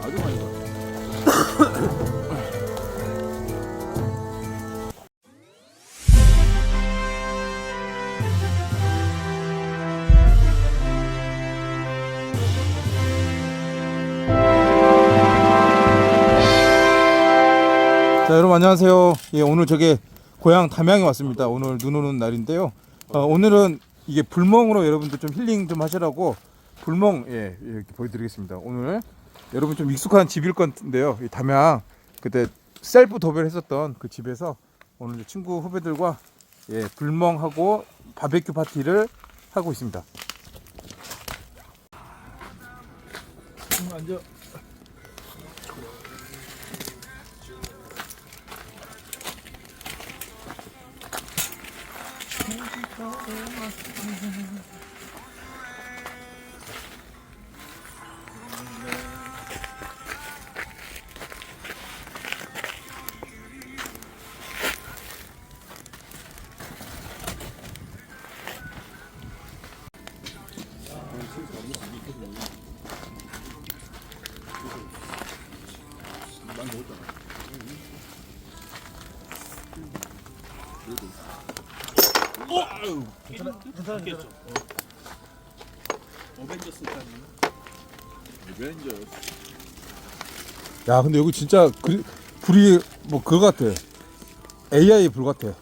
아주 많이 가. 자, 여러분 안녕하세요. 예, 오늘 저게 고향 담양에 왔습니다. 오늘 눈 오는 날인데요. 오늘은 이게 불멍으로 여러분들 좀 힐링 좀 하시라고 불멍 이렇게 보여드리겠습니다. 오늘 여러분 좀 익숙한 집일 건데요. 이 담양 그때 셀프 도배를 했었던 그 집에서 오늘 친구 후배들과 불멍하고 바베큐 파티를 하고 있습니다. 앉아. 괜찮겠죠. 어벤져스 타는. 어벤져스. 야, 근데 여기 진짜 불이 뭐 그거 같아. AI 불 같아.